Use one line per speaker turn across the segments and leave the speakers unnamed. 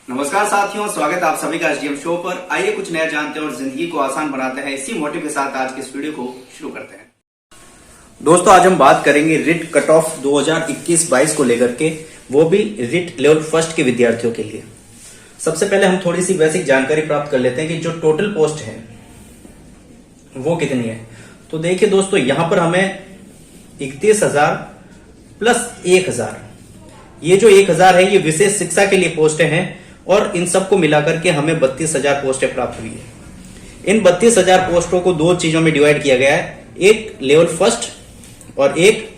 नमस्कार साथियों, स्वागत है आप सभी का एसडीएम शो पर। आइए कुछ नया जानते हैं और जिंदगी को आसान बनाते हैं। इसी मोटिव के साथ आज के इस वीडियो को शुरू करते हैं। दोस्तों, आज हम बात करेंगे रिट कट ऑफ 2021-22 को लेकर के, वो भी रिट लेवल फर्स्ट के विद्यार्थियों के लिए। सबसे पहले हम थोड़ी सी बेसिक जानकारी प्राप्त कर लेते हैं कि जो टोटल पोस्ट है वो कितनी है। तो देखिए दोस्तों, यहां पर हमें 31,000 प्लस 1,000, ये जो 1,000 है ये विशेष शिक्षा के लिए पोस्टें हैं और इन सबको मिलाकर के हमें 32,000 पोस्टें प्राप्त हुई है। इन 32,000 पोस्टों को दो चीजों में डिवाइड किया गया है, एक लेवल फर्स्ट और एक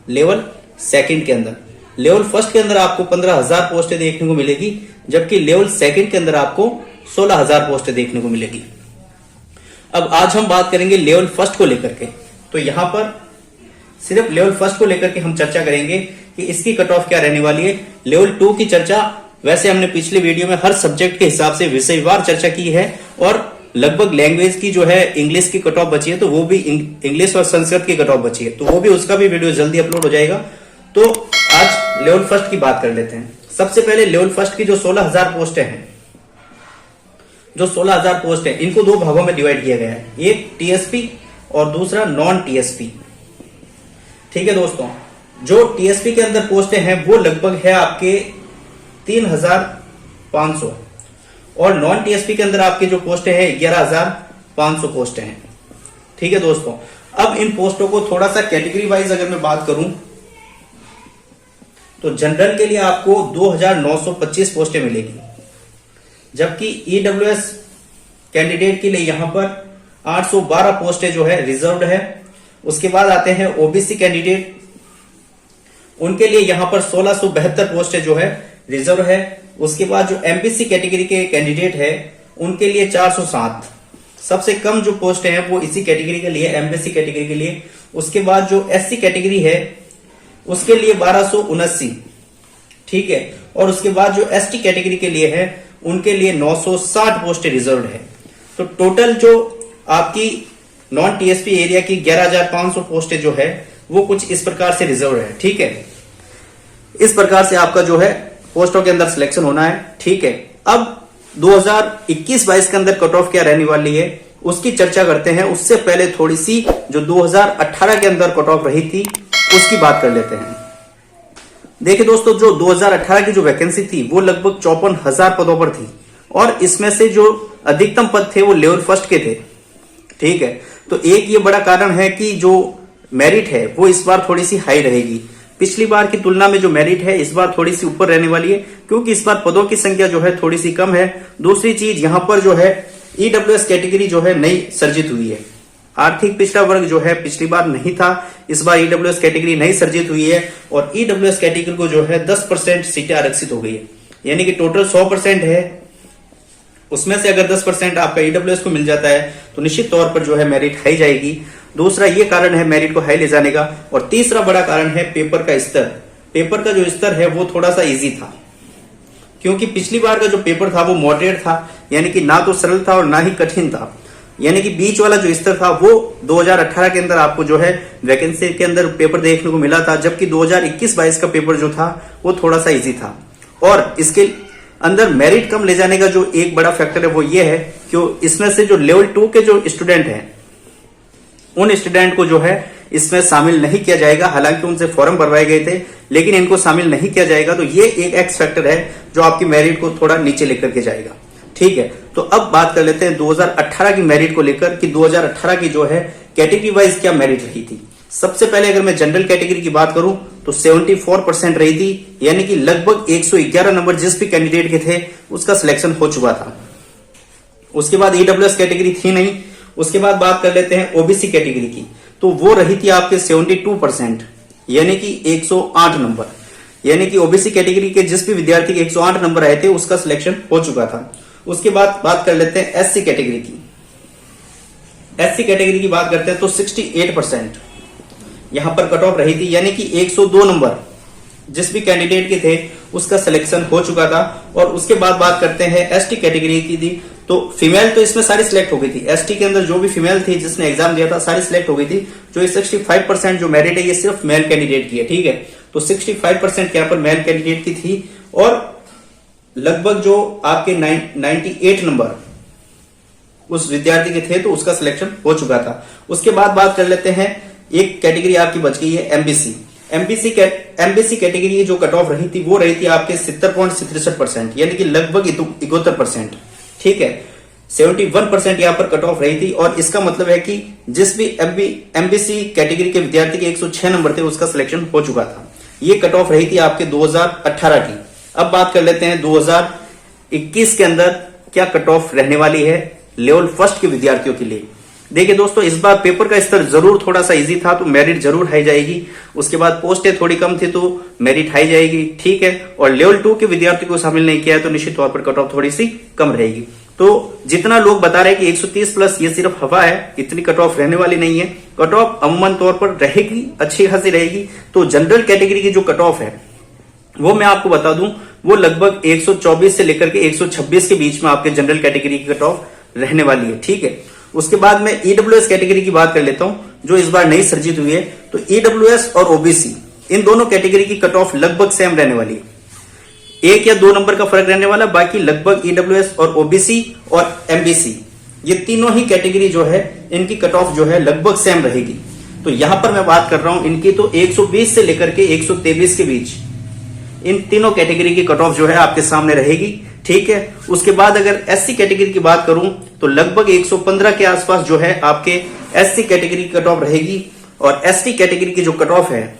लेवल सेकंड के अंदर। लेवल फर्स्ट के अंदर आपको 15,000 पोस्टें देखने को मिलेगी, जबकि लेवल सेकंड के अंदर आपको 16,000 पोस्टें देखने को मिलेगी। अब आज हम बात करेंगे लेवल फर्स्ट को लेकर के। तो यहां पर सिर्फ लेवल फर्स्ट को लेकर के हम चर्चा करेंगे कि इसकी कट ऑफ क्या रहने वाली है। लेवल 2 की चर्चा वैसे हमने पिछले वीडियो में हर सब्जेक्ट के हिसाब से विषयवार चर्चा की है और लगभग लैंग्वेज की जो है इंग्लिश की कट ऑफ बची है, तो वो भी इंग्लिश और संस्कृत की कट ऑफ बची है, तो वो भी उसका भी वीडियो जल्दी अपलोड हो जाएगा। तो आज लेवल फर्स्ट की बात कर लेते हैं। सबसे पहले लेवल फर्स्ट की जो 16,000 पोस्टें हैं, जो 16,000 पोस्ट है, इनको दो भागों में डिवाइड किया गया है, एक टीएसपी और दूसरा नॉन टीएसपी। ठीक है दोस्तों, जो टीएसपी के अंदर पोस्टें हैं वो लगभग है आपके 3,500 और नॉन टीएसपी के अंदर आपके जो पोस्टें हैं 11,500 पोस्टें हैं। ठीक है दोस्तों, अब इन पोस्टों को थोड़ा सा कैटेगरी वाइज अगर मैं बात करूं तो जनरल के लिए आपको 2,925 पोस्टें मिलेगी, जबकि ईडब्ल्यूएस कैंडिडेट के लिए यहां पर 812 पोस्टें जो है रिजर्व्ड है। उसके बाद आते हैं ओबीसी कैंडिडेट, उनके लिए यहां पर 1,672 पोस्टें जो है रिजर्व है। उसके बाद जो एमपीसी कैटेगरी के कैंडिडेट है उनके लिए 407, सबसे कम जो पोस्ट है वो इसी कैटेगरी के लिए, एमपीसी कैटेगरी के लिए। उसके बाद जो एससी कैटेगरी है उसके लिए 1279, ठीक है। और उसके बाद जो एसटी कैटेगरी के लिए है उनके लिए 960 पोस्टें रिजर्व है। तो टोटल जो आपकी नॉन टीएसपी एरिया की 11,500 पोस्टें जो है वो कुछ इस प्रकार से रिजर्व है। ठीक है, इस प्रकार से आपका जो है पोस्टों के अंदर सिलेक्शन होना है। ठीक है, अब 2021-22 के अंदर कट ऑफ क्या रहने वाली है उसकी चर्चा करते हैं। उससे पहले थोड़ी सी जो 2018 के अंदर कट ऑफ रही थी उसकी बात कर लेते हैं। देखिए दोस्तों, जो 2018 की जो वैकेंसी थी वो लगभग 54,000 पदों पर थी और इसमें से जो अधिकतम पद थे वो लेवल फर्स्ट के थे। ठीक है, तो एक ये बड़ा कारण है कि जो मेरिट है वो इस बार थोड़ी सी हाई रहेगी। पिछली बार की तुलना में जो मेरिट है इस बार थोड़ी सी ऊपर रहने वाली है, क्योंकि इस बार पदों की संख्या जो है थोड़ी सी कम है। दूसरी चीज, यहां पर जो है ईडब्ल्यूएस कैटेगरी जो है नई सर्जित हुई है। आर्थिक पिछड़ा वर्ग जो है पिछली बार नहीं था, इस बार ईडब्ल्यूएस कैटेगरी नई सर्जित हुई है और ईडब्ल्यूएस कैटेगरी को जो है 10% सीटें आरक्षित हो गई है। यानी कि टोटल 100% है, उसमें से अगर 10% आपका ईडब्ल्यूएस को मिल जाता है तो निश्चित तौर पर जो है मेरिट हाई जाएगी। दूसरा ये कारण है मेरिट को हाई ले जाने का। और तीसरा बड़ा कारण है पेपर का स्तर। पेपर का जो स्तर है वो थोड़ा सा इजी था, क्योंकि पिछली बार का जो पेपर था वो मॉडरेट था, यानी कि ना तो सरल था और ना ही कठिन था, यानी कि बीच वाला जो स्तर था वो 2018 के अंदर आपको जो है वैकेंसी के अंदर पेपर देखने को मिला था, जबकि 2021-22 का पेपर जो था वो थोड़ा सा इजी था। और इसके अंदर मेरिट कम ले जाने का जो एक बड़ा फैक्टर है वो ये है कि इसमें से जो लेवल 2 के जो स्टूडेंट हैं उन स्टूडेंट को जो है इसमें शामिल नहीं किया जाएगा। हालांकि उनसे फॉर्म भरवाए गए थे लेकिन इनको शामिल नहीं किया जाएगा, तो ये एक एक्स फैक्टर है जो आपकी मेरिट को थोड़ा नीचे लेकर के जाएगा। ठीक है, तो अब बात कर लेते हैं 2018 की मेरिट को लेकर कि 2018 की जो है कैटेगरी वाइज क्या मेरिट रही थी। सबसे पहले अगर मैं जनरल कैटेगरी की बात करूं तो 74% रही थी, यानी कि लगभग 111 नंबर जिस भी कैंडिडेट के थे उसका सिलेक्शन हो चुका था। उसके बाद ईडब्ल्यूएस कैटेगरी थी नहीं। उसके बाद बात कर लेते हैं ओबीसी कैटेगरी की, तो वो रही थी आपके 72%, यानी कि 108 नंबर, यानी कि ओबीसी कैटेगरी के जिस भी विद्यार्थी के 108 नंबर आए थे उसका सिलेक्शन हो चुका था। उसके बाद बात कर लेते हैं एससी कैटेगरी की। एससी कैटेगरी की बात करते हैं तो 68% यहां पर कट ऑफ रही थी, यानी कि 102 नंबर जिस भी कैंडिडेट के थे उसका सिलेक्शन हो चुका था। और उसके बाद बात करते हैं एसटी कैटेगरी की थी, तो फीमेल तो इसमें सारी सिलेक्ट हो गई थी। एसटी के अंदर जो भी फीमेल थी जिसने एग्जाम दिया था सारी सिलेक्ट हो गई थी। जो 65% जो मेरिट है ये सिर्फ मेल कैंडिडेट की है। ठीक है, तो 65% यहाँ पर मेल कैंडिडेट की थी और लगभग जो आपके 98 नंबर उस विद्यार्थी के थे, तो उसका सिलेक्शन हो चुका था। उसके बाद बात कर लेते हैं, एक कैटेगरी आपकी बच गई है एमबीसी। एमबीसी कैटेगरी जो कट ऑफ रही थी वो रही थी आपके 70.67%, यानी कि लगभग 71%। ठीक है, 71% यहाँ पर कट ऑफ रही थी, और इसका मतलब है कि जिस भी एमबीसी कैटेगरी के विद्यार्थी के 106 नंबर थे उसका सिलेक्शन हो चुका था। ये कट ऑफ रही थी आपके 2018 की। अब बात कर लेते हैं 2021 के अंदर क्या कट ऑफ रहने वाली है लेवल फर्स्ट के विद्यार्थियों के लिए। देखिए दोस्तों, इस बार पेपर का स्तर जरूर थोड़ा सा इजी था, तो मेरिट जरूर हाई जाएगी। उसके बाद पोस्टें थोड़ी कम थी तो मेरिट हाई जाएगी। ठीक है, और लेवल 2 के विद्यार्थी को शामिल नहीं किया है तो निश्चित तौर पर कट ऑफ थोड़ी सी कम रहेगी। तो जितना लोग बता रहे हैं कि 130 प्लस, ये सिर्फ हवा है, इतनी कट ऑफ रहने वाली नहीं है। कट ऑफ अमूमन तौर पर रहेगी, अच्छी खासी रहेगी। तो जनरल कैटेगरी की जो कट ऑफ है वो मैं आपको बता दूं, वो लगभग 124 से लेकर के 126 के बीच में आपके जनरल कैटेगरी की कट ऑफ रहने वाली है। ठीक है, उसके बाद मैं ईडब्ल्यूएस कैटेगरी की बात कर लेता हूं, जो इस बार नई सर्जित हुई है। तो ईडब्ल्यूएस और ओबीसी, इन दोनों कैटेगरी की कट ऑफ लगभग सेम रहने वाली है, 1 या 2 नंबर का फर्क रहने वाला। बाकी लगभग ईडब्ल्यूएस और ओबीसी और एमबीसी, ये तीनों ही कैटेगरी जो है इनकी कट ऑफ जो है लगभग सेम रहेगी। तो यहां पर मैं बात कर रहा हूं इनकी, तो 120 से लेकर के 123 के बीच इन तीनों कैटेगरी की कट ऑफ जो है आपके सामने रहेगी। ठीक है, उसके बाद अगर एससी कैटेगरी की बात करूं तो लगभग 115 के आसपास जो है आपके एससी कैटेगरी की कट ऑफ रहेगी, और एसटी कैटेगरी की जो कट ऑफ है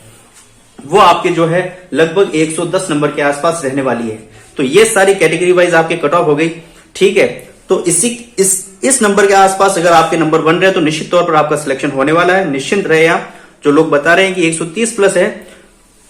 वो आपके जो है लगभग 110 नंबर के आसपास रहने वाली है। तो ये सारी कैटेगरी वाइज आपके कट ऑफ हो गई। ठीक है, तो इस नंबर के आसपास अगर आपके नंबर बन रहे हैं तो निश्चित तौर पर आपका सिलेक्शन होने वाला है। निश्चिंत रहे आप। जो लोग बता रहे हैं कि 130 प्लस है,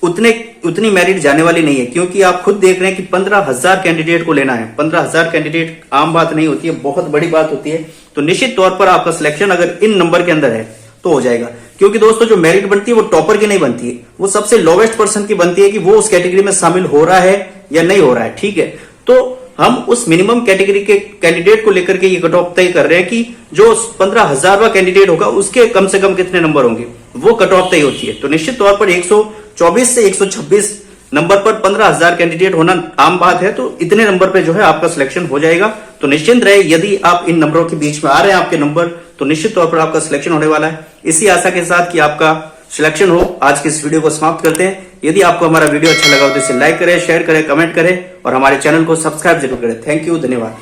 उतनी मेरिट जाने वाली नहीं है, क्योंकि आप खुद देख रहे हैं कि 15,000 कैंडिडेट को लेना है। 15,000 कैंडिडेट आम बात नहीं होती है, बहुत बड़ी बात होती है। तो निश्चित तौर पर आपका सिलेक्शन अगर इन नंबर के अंदर है तो हो जाएगा। क्योंकि दोस्तों जो मेरिट बनती है वो टॉपर की नहीं बनती है, वो सबसे लोवेस्ट पर्सन की बनती है कि वो उस कैटेगरी में शामिल हो रहा है या नहीं हो रहा है। ठीक है, तो हम उस मिनिमम कैटेगरी के कैंडिडेट को लेकर के ये कट ऑफ तय कर रहे हैं कि जो 15,000वां कैंडिडेट होगा उसके कम से कम कितने नंबर होंगे, वो कट ऑफ तय होती है। तो निश्चित तौर पर 124 से 126 नंबर पर 15,000 कैंडिडेट होना आम बात है, तो इतने नंबर पे जो है आपका सिलेक्शन हो जाएगा। तो निश्चिंत रहे, यदि आप इन नंबरों के बीच में आ रहे हैं आपके नंबर, तो निश्चित तौर पर आपका सिलेक्शन होने वाला है। इसी आशा के साथ कि आपका सिलेक्शन हो, आज की इस वीडियो को समाप्त करते हैं। यदि आपको हमारा वीडियो अच्छा लगा हो तो इसे लाइक करें, शेयर करें, कमेंट करें और हमारे चैनल को सब्सक्राइब जरूर करें। थैंक यू, धन्यवाद।